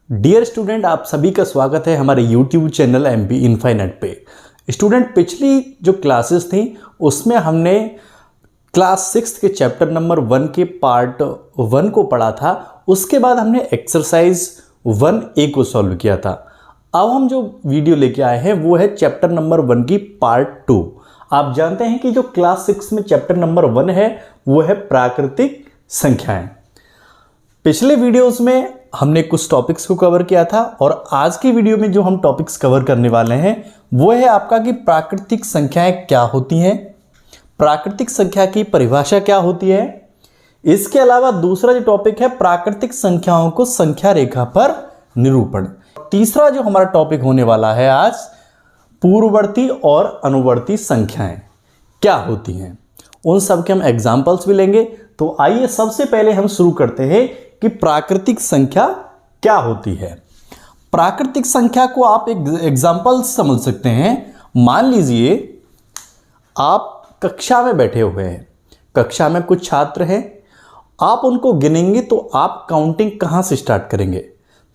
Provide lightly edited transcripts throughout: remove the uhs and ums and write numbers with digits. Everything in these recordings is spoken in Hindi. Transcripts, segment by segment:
डियर स्टूडेंट, आप सभी का स्वागत है हमारे यूट्यूब चैनल एमपी इनफाइनाइट पे। स्टूडेंट, पिछली जो क्लासेस थी उसमें हमने क्लास 6 के चैप्टर नंबर 1 के पार्ट 1 को पढ़ा था। उसके बाद हमने एक्सरसाइज 1A को सॉल्व किया था। अब हम जो वीडियो लेके आए हैं वो है चैप्टर नंबर 1 की पार्ट 2। आप जानते हैं कि जो क्लास 6 में चैप्टर नंबर 1 है वो है प्राकृतिक संख्याएं। पिछले वीडियोस में हमने कुछ टॉपिक्स को कवर किया था और आज की वीडियो में जो हम टॉपिक्स कवर करने वाले हैं वो है आपका कि प्राकृतिक संख्याएं क्या होती हैं, प्राकृतिक संख्या की परिभाषा क्या होती है। इसके अलावा दूसरा जो टॉपिक है प्राकृतिक संख्याओं को संख्या रेखा पर निरूपण। तीसरा जो हमारा टॉपिक होने वाला है आज, पूर्ववर्ती और अनुवर्ती संख्याएं क्या होती हैं, उन सब के हम एग्जाम्पल्स भी लेंगे। तो आइए सबसे पहले हम शुरू करते हैं कि प्राकृतिक संख्या क्या होती है। प्राकृतिक संख्या को आप एक एग्जाम्पल समझ सकते हैं। मान लीजिए आप कक्षा में बैठे हुए हैं, कक्षा में कुछ छात्र हैं, आप उनको गिनेंगे तो आप काउंटिंग कहाँ से स्टार्ट करेंगे?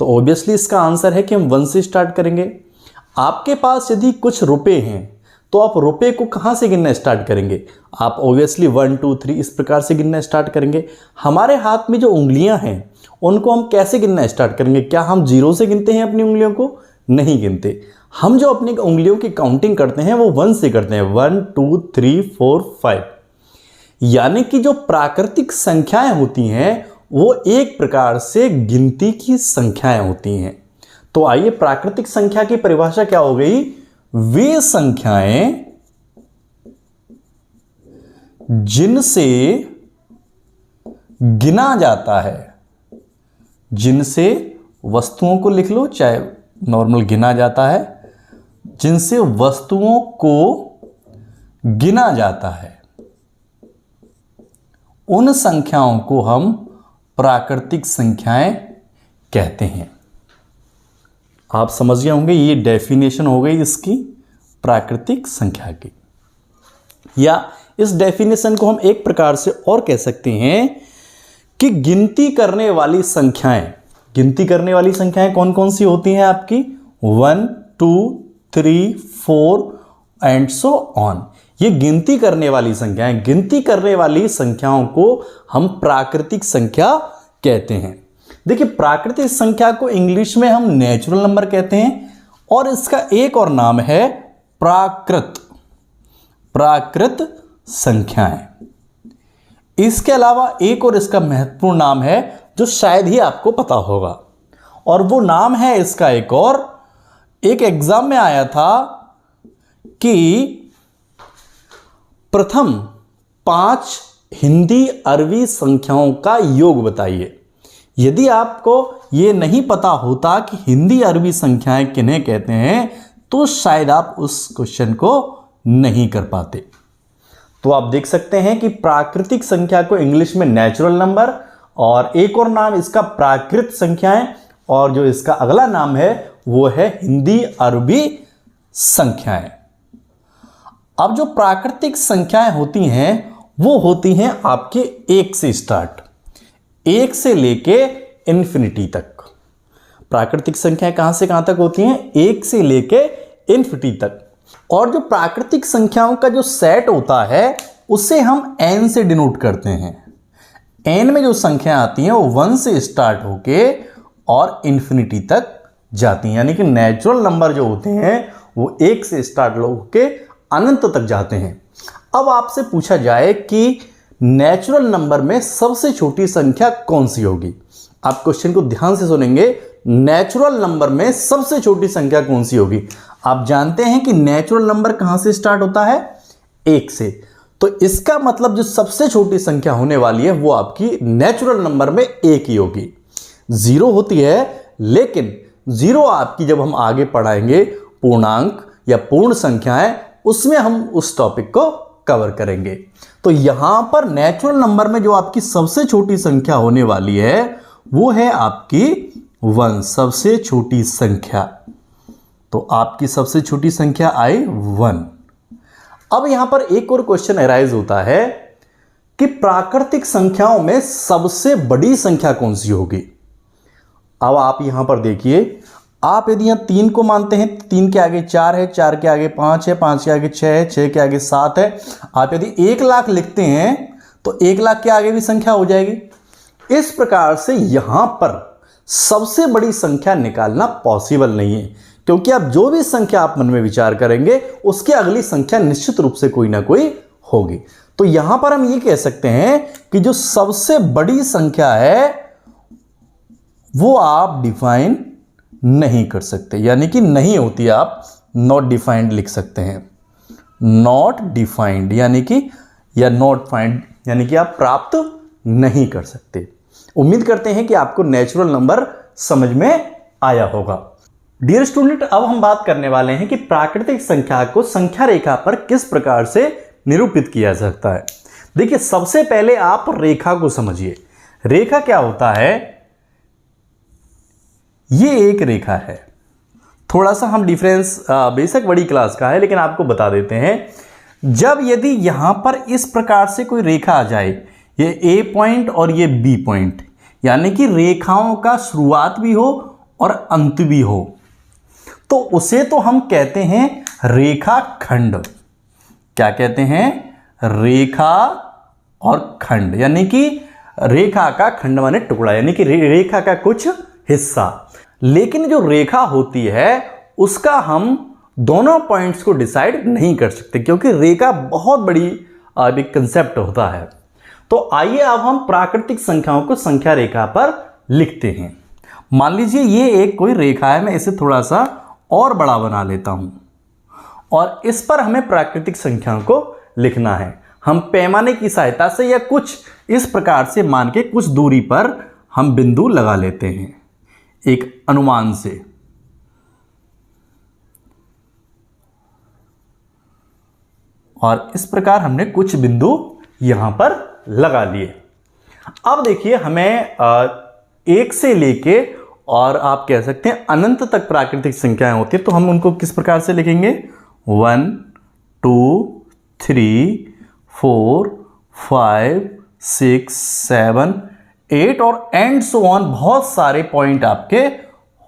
तो ऑब्वियसली इसका आंसर है कि हम 1 से स्टार्ट करेंगे। आपके पास यदि कुछ रुपए हैं तो आप रुपए को कहाँ से गिनना स्टार्ट करेंगे? आप ऑब्वियसली 1 2 3 इस प्रकार से गिनना स्टार्ट करेंगे। हमारे हाथ में जो उंगलियां हैं उनको हम कैसे गिनना स्टार्ट करेंगे? क्या हम 0 से गिनते हैं अपनी उंगलियों को? नहीं गिनते। हम जो अपनी उंगलियों की काउंटिंग करते हैं वो 1 से करते हैं, 1 2 3 4 5। यानी कि जो प्राकृतिक संख्याएं होती हैं वो एक प्रकार से गिनती की संख्याएं होती हैं। तो आइए, प्राकृतिक संख्या की परिभाषा क्या हो गई? वे संख्याएं जिनसे गिना जाता है, जिनसे वस्तुओं को लिख लो, चाहे नॉर्मल गिना जाता है, जिनसे वस्तुओं को गिना जाता है, उन संख्याओं को हम प्राकृतिक संख्याएं कहते हैं। आप समझ गए होंगे, ये डेफिनेशन हो गई इसकी प्राकृतिक संख्या की। या इस डेफिनेशन को हम एक प्रकार से और कह सकते हैं कि गिनती करने वाली संख्याएं, गिनती करने वाली संख्याएं कौन कौन सी होती हैं आपकी? 1 2 3 4 एंड सो ऑन। ये गिनती करने वाली संख्याएं, गिनती करने वाली संख्याओं को हम प्राकृतिक संख्या कहते हैं। देखिए, प्राकृतिक संख्या को इंग्लिश में हम नेचुरल नंबर कहते हैं और इसका एक और नाम है प्राकृत संख्याएं। इसके अलावा एक और इसका महत्वपूर्ण नाम है जो शायद ही आपको पता होगा, और वो नाम है इसका एक और, एक एग्जाम में आया था कि प्रथम 5 हिंदी अरबी संख्याओं का योग बताइए। यदि आपको ये नहीं पता होता कि हिंदी अरबी संख्याएं किन्हें कहते हैं तो शायद आप उस क्वेश्चन को नहीं कर पाते। तो आप देख सकते हैं कि प्राकृतिक संख्या को इंग्लिश में नेचुरल नंबर, और एक और नाम इसका प्राकृत संख्याएं, और जो इसका अगला नाम है वो है हिंदी अरबी संख्याएं। अब जो प्राकृतिक संख्याएं होती हैं वो होती हैं आपके 1 से स्टार्ट, 1 से लेके इन्फिनिटी तक। प्राकृतिक संख्याएं कहां से कहां तक होती हैं? 1 से लेके इन्फिनिटी तक। और जो प्राकृतिक संख्याओं का जो सेट होता है उसे हम n से डिनोट करते हैं। n में जो संख्या आती हैं वो 1 से स्टार्ट होके और इन्फिनिटी तक जाती हैं। यानी कि नेचुरल नंबर जो होते हैं वो 1 से स्टार्ट होके अनंत तक जाते हैं। अब आपसे पूछा जाए कि नेचुरल नंबर में सबसे छोटी संख्या कौन सी होगी? आप क्वेश्चन को ध्यान से सुनेंगे। नेचुरल नंबर में सबसे छोटी संख्या कौन सी होगी? आप जानते हैं कि नेचुरल नंबर कहां से स्टार्ट होता है? 1 से। तो इसका मतलब जो सबसे छोटी संख्या होने वाली है वो आपकी नेचुरल नंबर में 1 ही होगी। 0 होती है, लेकिन 0 आपकी जब हम आगे पढ़ाएंगे पूर्णांक या पूर्ण संख्याएं, उसमें हम उस टॉपिक को कवर करेंगे। तो यहां पर नेचुरल नंबर में जो आपकी सबसे छोटी संख्या होने वाली है वो है आपकी 1, सबसे छोटी संख्या। तो आपकी सबसे छोटी संख्या आई 1। अब यहां पर एक और क्वेश्चन अराइज होता है कि प्राकृतिक संख्याओं में सबसे बड़ी संख्या कौन सी होगी? अब आप यहां पर देखिए, आप यदि यहाँ 3 को मानते हैं तो 3 के आगे 4 है, 4 के आगे 5 है, 5 के आगे 6 है, 6 के आगे 7 है। आप यदि 1 लाख लिखते हैं तो 1 लाख के आगे भी संख्या हो जाएगी। इस प्रकार से यहां पर सबसे बड़ी संख्या निकालना पॉसिबल नहीं है, क्योंकि आप जो भी संख्या आप मन में विचार करेंगे उसकी अगली संख्या निश्चित रूप से कोई ना कोई होगी। तो यहां पर हम ये कह सकते हैं कि जो सबसे बड़ी संख्या है वो आप डिफाइन नहीं कर सकते, यानी कि नहीं होती, आप नॉट डिफाइंड लिख सकते हैं। नॉट डिफाइंड यानी कि, या नॉट फाइंड यानी कि आप प्राप्त नहीं कर सकते। उम्मीद करते हैं कि आपको नेचुरल नंबर समझ में आया होगा। डियर स्टूडेंट, अब हम बात करने वाले हैं कि प्राकृतिक संख्या को संख्या रेखा पर किस प्रकार से निरूपित किया जा सकता है। देखिए, सबसे पहले आप रेखा को समझिए। रेखा क्या होता है? ये एक रेखा है। थोड़ा सा हम डिफरेंस बेशक बड़ी क्लास का है, लेकिन आपको बता देते हैं। जब यदि यहां पर इस प्रकार से कोई रेखा आ जाए, ये ए पॉइंट और ये बी पॉइंट, यानी कि रेखाओं का शुरुआत भी हो और अंत भी हो, तो उसे तो हम कहते हैं रेखा खंड। क्या कहते हैं? रेखा और खंड, यानी कि रेखा का खंड माने टुकड़ा, यानी कि रेखा का कुछ हिस्सा। लेकिन जो रेखा होती है उसका हम दोनों पॉइंट्स को डिसाइड नहीं कर सकते, क्योंकि रेखा बहुत बड़ी एक कंसेप्ट होता है। तो आइए अब हम प्राकृतिक संख्याओं को संख्या रेखा पर लिखते हैं। मान लीजिए ये एक कोई रेखा है, मैं इसे थोड़ा सा और बड़ा बना लेता हूं और इस पर हमें प्राकृतिक संख्याओं को लिखना है। हम पैमाने की सहायता से या कुछ इस प्रकार से मान के कुछ दूरी पर हम बिंदु लगा लेते हैं एक अनुमान से। और इस प्रकार हमने कुछ बिंदु यहां पर लगा लिए। अब देखिए, हमें 1 से लेके और आप कह सकते हैं अनंत तक प्राकृतिक संख्याएं होती है, तो हम उनको किस प्रकार से लिखेंगे? 1 2 3 4 5 6 7 8 और एंड सो ऑन। बहुत सारे पॉइंट आपके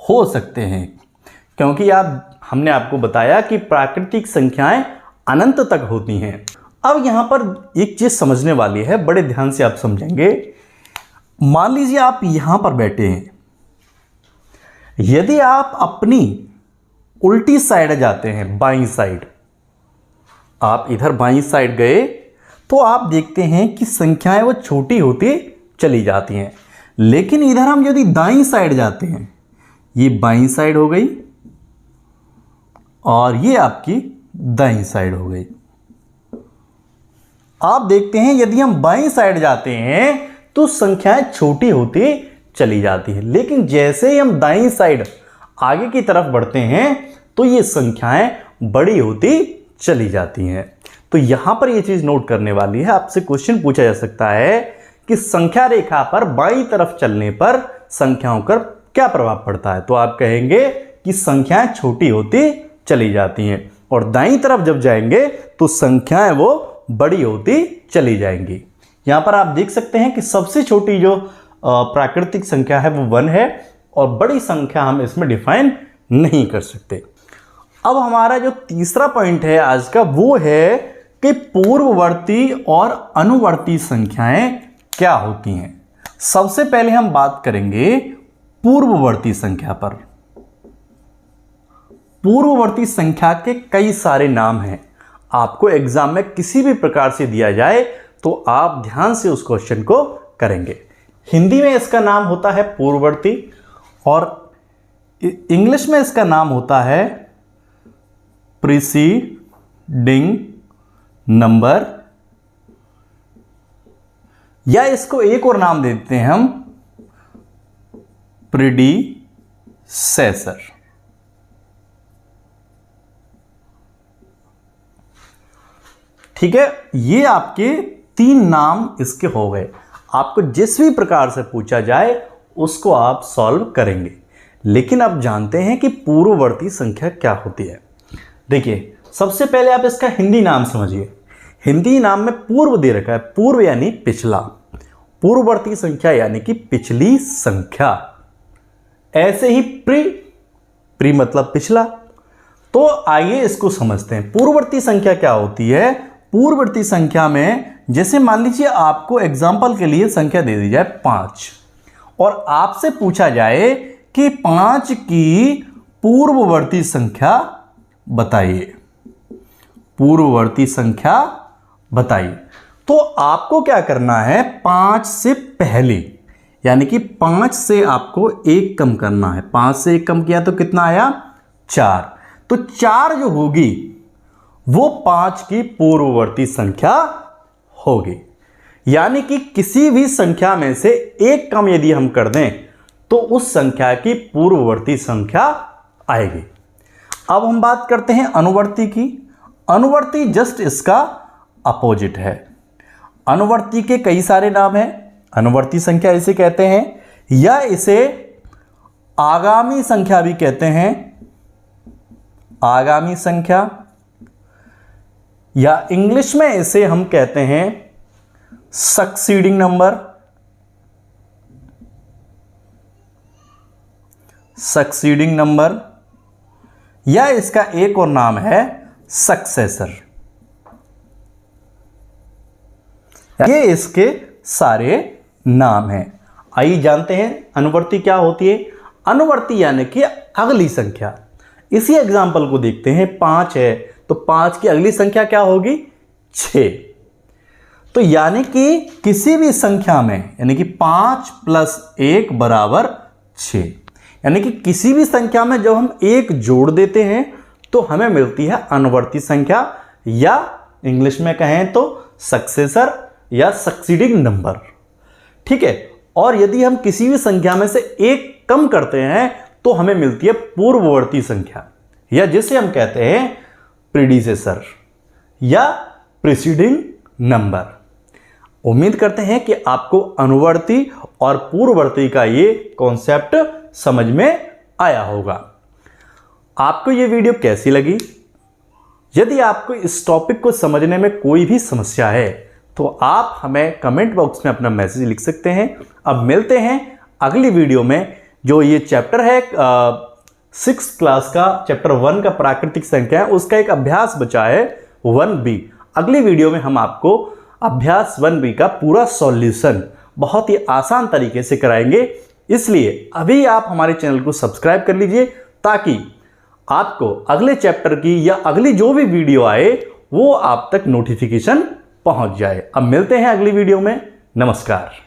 हो सकते हैं, क्योंकि हमने आपको बताया कि प्राकृतिक संख्याएं अनंत तक होती हैं। अब यहां पर एक चीज समझने वाली है, बड़े ध्यान से आप समझेंगे। मान लीजिए आप यहां पर बैठे हैं, यदि आप अपनी उल्टी साइड जाते हैं, बाईं साइड, आप इधर बाईं साइड गए तो आप देखते हैं कि संख्याएं वो छोटी होती चली जाती हैं। लेकिन इधर हम यदि दाईं साइड जाते हैं, ये बाईं साइड हो गई और ये आपकी दाईं साइड हो गई। आप देखते हैं यदि हम बाईं साइड जाते हैं तो संख्याएं छोटी होती चली जाती है, लेकिन जैसे ही हम दाईं साइड आगे की तरफ बढ़ते हैं तो ये संख्याएं बड़ी होती चली जाती हैं। तो यहां पर ये चीज नोट करने वाली है। आपसे क्वेश्चन पूछा जा सकता है कि संख्या रेखा पर बाईं तरफ चलने पर संख्याओं पर क्या प्रभाव पड़ता है? तो आप कहेंगे कि संख्याएं छोटी होती चली जाती हैं, और दाईं तरफ जब जाएंगे तो संख्याएं वो बड़ी होती चली जाएंगी। यहां पर आप देख सकते हैं कि सबसे छोटी जो प्राकृतिक संख्या है वो 1 है, और बड़ी संख्या हम इसमें डिफाइन नहीं कर सकते। अब हमारा जो तीसरा पॉइंट है आज का, वो है कि पूर्ववर्ती और अनुवर्ती संख्याएं क्या होती हैं। सबसे पहले हम बात करेंगे पूर्ववर्ती संख्या पर। पूर्ववर्ती संख्या के कई सारे नाम हैं। आपको एग्जाम में किसी भी प्रकार से दिया जाए तो आप ध्यान से उस क्वेश्चन को करेंगे। हिंदी में इसका नाम होता है पूर्ववर्ती, और इंग्लिश में इसका नाम होता है प्रीसीडिंग नंबर, या इसको एक और नाम देते हैं हम प्रीडिसेसर। ठीक है, ये आपके 3 नाम इसके हो गए। आपको जिस भी प्रकार से पूछा जाए उसको आप सॉल्व करेंगे। लेकिन आप जानते हैं कि पूर्ववर्ती संख्या क्या होती है। देखिए, सबसे पहले आप इसका हिंदी नाम समझिए। हिंदी नाम में पूर्व दे रखा है, पूर्व यानी पिछला, पूर्ववर्ती संख्या यानी कि पिछली संख्या। ऐसे ही प्री मतलब पिछला। तो आइए इसको समझते हैं। पूर्ववर्ती संख्या क्या होती है? पूर्ववर्ती संख्या में जैसे मान लीजिए आपको एग्जाम्पल के लिए संख्या दे दी जाए 5 और आपसे पूछा जाए कि 5 की पूर्ववर्ती संख्या बताइए, पूर्ववर्ती संख्या बताइए। तो आपको क्या करना है? 5 से पहले यानी कि 5 से आपको 1 कम करना है। 5 से 1 कम किया तो कितना आया? 4। तो 4 जो होगी वो 5 की पूर्ववर्ती संख्या होगी। यानी कि किसी भी संख्या में से 1 कम यदि हम कर दें तो उस संख्या की पूर्ववर्ती संख्या आएगी। अब हम बात करते हैं अनुवर्ती की। अनुवर्ती जस्ट इसका अपोजिट है। अनुवर्ती के कई सारे नाम हैं। अनुवर्ती संख्या इसे कहते हैं या इसे आगामी संख्या भी कहते हैं, आगामी संख्या, या इंग्लिश में इसे हम कहते हैं सक्सीडिंग नंबर, सक्सीडिंग नंबर, या इसका एक और नाम है सक्सेसर। ये इसके सारे नाम हैं। आइए जानते हैं अनुवर्ती क्या होती है। अनुवर्ती यानी कि अगली संख्या। इसी एग्जाम्पल को देखते हैं। 5 है तो 5 की अगली संख्या क्या होगी? 6। तो यानी कि किसी भी संख्या में यानी कि 5 + 1 = 6। यानी कि किसी भी संख्या में जब हम 1 जोड़ देते हैं तो हमें मिलती है अनुवर्ती संख्या, या इंग्लिश में कहें तो सक्सेसर या सक्सीडिंग नंबर। ठीक है। और यदि हम किसी भी संख्या में से 1 कम करते हैं तो हमें मिलती है पूर्ववर्ती संख्या, या जिसे हम कहते हैं प्रीडिसेसर या प्रीसीडिंग नंबर। उम्मीद करते हैं कि आपको अनुवर्ती और पूर्ववर्ती का ये कॉन्सेप्ट समझ में आया होगा। आपको ये वीडियो कैसी लगी? यदि आपको इस टॉपिक को समझने में कोई भी समस्या है तो आप हमें कमेंट बॉक्स में अपना मैसेज लिख सकते हैं। अब मिलते हैं अगली वीडियो में। जो ये चैप्टर है 6th क्लास का चैप्टर 1 का प्राकृतिक संख्या है, उसका एक अभ्यास बचा है 1B। अगली वीडियो में हम आपको अभ्यास 1B का पूरा सॉल्यूशन बहुत ही आसान तरीके से कराएंगे। इसलिए अभी आप हमारे चैनल को सब्सक्राइब कर लीजिए ताकि आपको अगले चैप्टर की या अगली जो भी वीडियो आए वो आप तक नोटिफिकेशन पहुंच जाए। अब मिलते हैं अगली वीडियो में। नमस्कार।